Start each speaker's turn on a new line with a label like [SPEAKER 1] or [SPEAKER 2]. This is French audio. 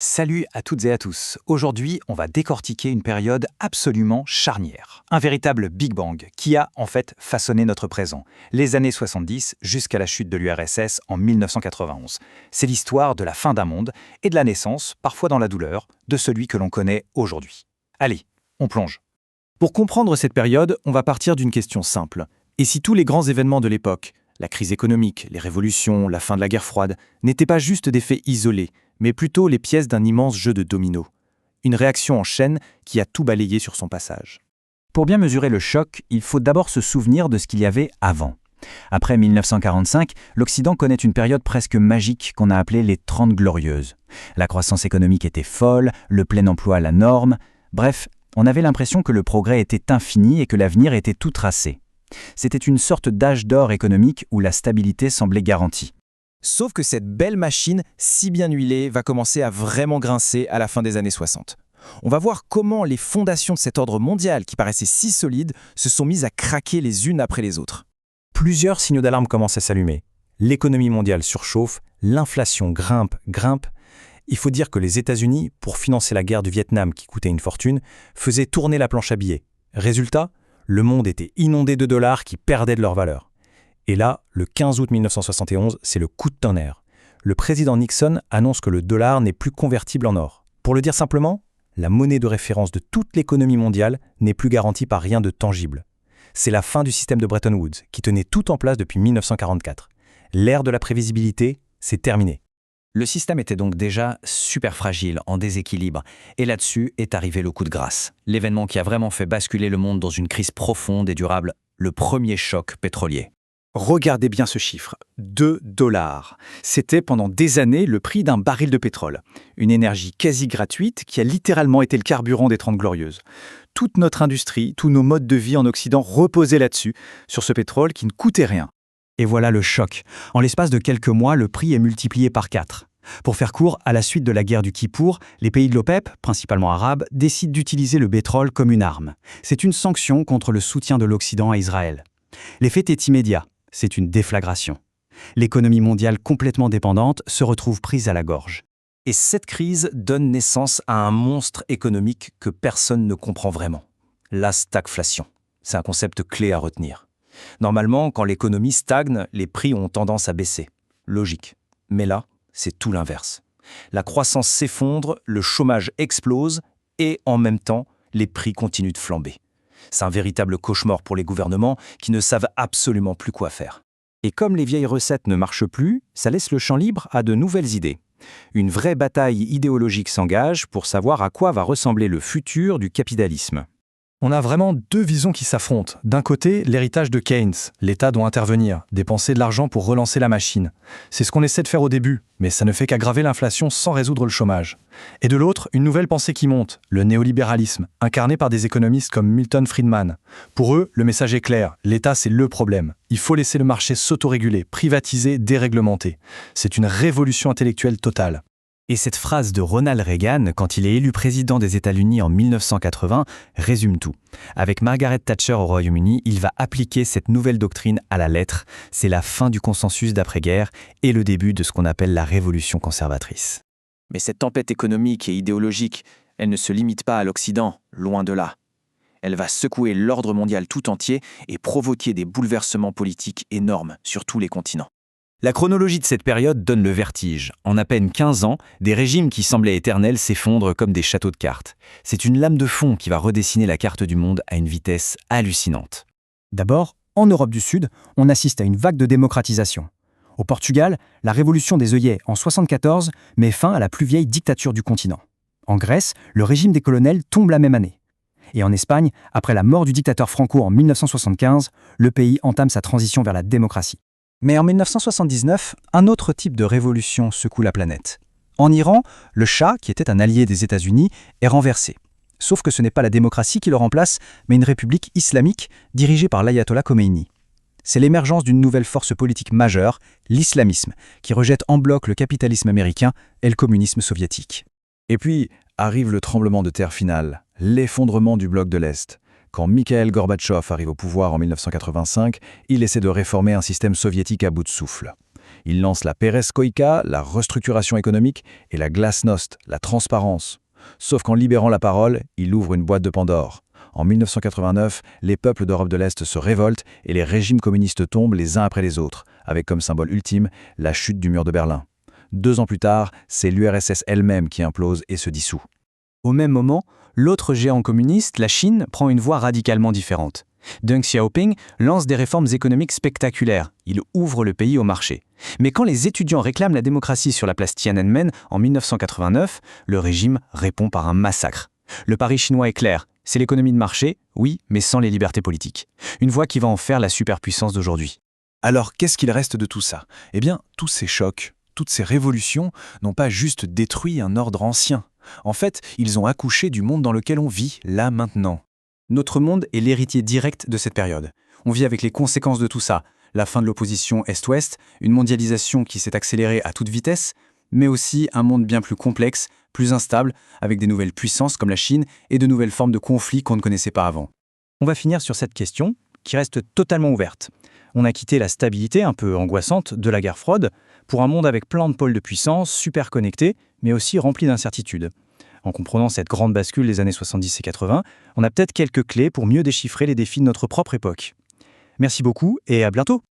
[SPEAKER 1] Salut à toutes et à tous. Aujourd'hui, on va décortiquer une période absolument charnière. Un véritable Big Bang qui a en fait façonné notre présent. Les années 70 jusqu'à la chute de l'URSS en 1991. C'est l'histoire de la fin d'un monde et de la naissance, parfois dans la douleur, de celui que l'on connaît aujourd'hui. Allez, on plonge.
[SPEAKER 2] Pour comprendre cette période, on va partir d'une question simple. Et si tous les grands événements de l'époque, la crise économique, les révolutions, la fin de la guerre froide, n'étaient pas juste des faits isolés, mais plutôt les pièces d'un immense jeu de dominos. Une réaction en chaîne qui a tout balayé sur son passage.
[SPEAKER 1] Pour bien mesurer le choc, il faut d'abord se souvenir de ce qu'il y avait avant. Après 1945, l'Occident connaît une période presque magique qu'on a appelée les 30 Glorieuses. La croissance économique était folle, le plein emploi la norme. Bref, on avait l'impression que le progrès était infini et que l'avenir était tout tracé. C'était une sorte d'âge d'or économique où la stabilité semblait garantie.
[SPEAKER 2] Sauf que cette belle machine, si bien huilée, va commencer à vraiment grincer à la fin des années 60. On va voir comment les fondations de cet ordre mondial, qui paraissaient si solides, se sont mises à craquer les unes après les autres.
[SPEAKER 3] Plusieurs signaux d'alarme commencent à s'allumer. L'économie mondiale surchauffe, l'inflation grimpe. Il faut dire que les États-Unis, pour financer la guerre du Vietnam qui coûtait une fortune, faisaient tourner la planche à billets. Résultat, le monde était inondé de dollars qui perdaient de leur valeur. Et là, le 15 août 1971, c'est le coup de tonnerre. Le président Nixon annonce que le dollar n'est plus convertible en or. Pour le dire simplement, la monnaie de référence de toute l'économie mondiale n'est plus garantie par rien de tangible. C'est la fin du système de Bretton Woods, qui tenait tout en place depuis 1944. L'ère de la prévisibilité, c'est terminé.
[SPEAKER 1] Le système était donc déjà super fragile, en déséquilibre. Et là-dessus est arrivé le coup de grâce. L'événement qui a vraiment fait basculer le monde dans une crise profonde et durable, le premier choc pétrolier.
[SPEAKER 4] Regardez bien ce chiffre, 2 $. C'était pendant des années le prix d'un baril de pétrole. Une énergie quasi gratuite qui a littéralement été le carburant des 30 Glorieuses. Toute notre industrie, tous nos modes de vie en Occident reposaient là-dessus, sur ce pétrole qui ne coûtait rien.
[SPEAKER 3] Et voilà le choc. En l'espace de quelques mois, le prix est multiplié par 4. Pour faire court, à la suite de la guerre du Kippour, les pays de l'OPEP, principalement arabes, décident d'utiliser le pétrole comme une arme. C'est une sanction contre le soutien de l'Occident à Israël. L'effet est immédiat. C'est une déflagration. L'économie mondiale complètement dépendante se retrouve prise à la gorge.
[SPEAKER 2] Et cette crise donne naissance à un monstre économique que personne ne comprend vraiment. La stagflation. C'est un concept clé à retenir. Normalement, quand l'économie stagne, les prix ont tendance à baisser. Logique. Mais là, c'est tout l'inverse. La croissance s'effondre, le chômage explose et, en même temps, les prix continuent de flamber. C'est un véritable cauchemar pour les gouvernements qui ne savent absolument plus quoi faire. Et comme les vieilles recettes ne marchent plus, ça laisse le champ libre à de nouvelles idées. Une vraie bataille idéologique s'engage pour savoir à quoi va ressembler le futur du capitalisme.
[SPEAKER 3] On a vraiment deux visions qui s'affrontent. D'un côté, l'héritage de Keynes. L'État doit intervenir, dépenser de l'argent pour relancer la machine. C'est ce qu'on essaie de faire au début, mais ça ne fait qu'aggraver l'inflation sans résoudre le chômage. Et de l'autre, une nouvelle pensée qui monte, le néolibéralisme, incarné par des économistes comme Milton Friedman. Pour eux, le message est clair, l'État c'est le problème. Il faut laisser le marché s'autoréguler, privatiser, déréglementer. C'est une révolution intellectuelle totale.
[SPEAKER 1] Et cette phrase de Ronald Reagan, quand il est élu président des États-Unis en 1980, résume tout. Avec Margaret Thatcher au Royaume-Uni, il va appliquer cette nouvelle doctrine à la lettre. C'est la fin du consensus d'après-guerre et le début de ce qu'on appelle la révolution conservatrice.
[SPEAKER 2] Mais cette tempête économique et idéologique, elle ne se limite pas à l'Occident, loin de là. Elle va secouer l'ordre mondial tout entier et provoquer des bouleversements politiques énormes sur tous les continents.
[SPEAKER 1] La chronologie de cette période donne le vertige. En à peine 15 ans, des régimes qui semblaient éternels s'effondrent comme des châteaux de cartes. C'est une lame de fond qui va redessiner la carte du monde à une vitesse hallucinante.
[SPEAKER 5] D'abord, en Europe du Sud, on assiste à une vague de démocratisation. Au Portugal, la révolution des œillets en 1974 met fin à la plus vieille dictature du continent. En Grèce, le régime des colonels tombe la même année. Et en Espagne, après la mort du dictateur Franco en 1975, le pays entame sa transition vers la démocratie. Mais en 1979, un autre type de révolution secoue la planète. En Iran, le Shah, qui était un allié des États-Unis, est renversé. Sauf que ce n'est pas la démocratie qui le remplace, mais une république islamique dirigée par l'ayatollah Khomeini. C'est l'émergence d'une nouvelle force politique majeure, l'islamisme, qui rejette en bloc le capitalisme américain et le communisme soviétique.
[SPEAKER 6] Et puis arrive le tremblement de terre final, l'effondrement du bloc de l'Est. Quand Mikhaïl Gorbatchev arrive au pouvoir en 1985, il essaie de réformer un système soviétique à bout de souffle. Il lance la perestroïka, la restructuration économique, et la glasnost, la transparence. Sauf qu'en libérant la parole, il ouvre une boîte de Pandore. En 1989, les peuples d'Europe de l'Est se révoltent et les régimes communistes tombent les uns après les autres, avec comme symbole ultime la chute du mur de Berlin. 2 ans plus tard, c'est l'URSS elle-même qui implose et se dissout.
[SPEAKER 5] Au même moment, l'autre géant communiste, la Chine, prend une voie radicalement différente. Deng Xiaoping lance des réformes économiques spectaculaires. Il ouvre le pays au marché. Mais quand les étudiants réclament la démocratie sur la place Tiananmen en 1989, le régime répond par un massacre. Le pari chinois est clair, c'est l'économie de marché, oui, mais sans les libertés politiques. Une voie qui va en faire la superpuissance d'aujourd'hui.
[SPEAKER 3] Alors, qu'est-ce qu'il reste de tout ça? Eh bien, tous ces chocs, toutes ces révolutions n'ont pas juste détruit un ordre ancien. En fait, ils ont accouché du monde dans lequel on vit, là maintenant.
[SPEAKER 5] Notre monde est l'héritier direct de cette période. On vit avec les conséquences de tout ça. La fin de l'opposition Est-Ouest, une mondialisation qui s'est accélérée à toute vitesse, mais aussi un monde bien plus complexe, plus instable, avec des nouvelles puissances comme la Chine et de nouvelles formes de conflits qu'on ne connaissait pas avant.
[SPEAKER 2] On va finir sur cette question, qui reste totalement ouverte. On a quitté la stabilité un peu angoissante de la guerre froide pour un monde avec plein de pôles de puissance, super connectés, mais aussi rempli d'incertitudes. En comprenant cette grande bascule des années 70 et 80, on a peut-être quelques clés pour mieux déchiffrer les défis de notre propre époque. Merci beaucoup et à bientôt!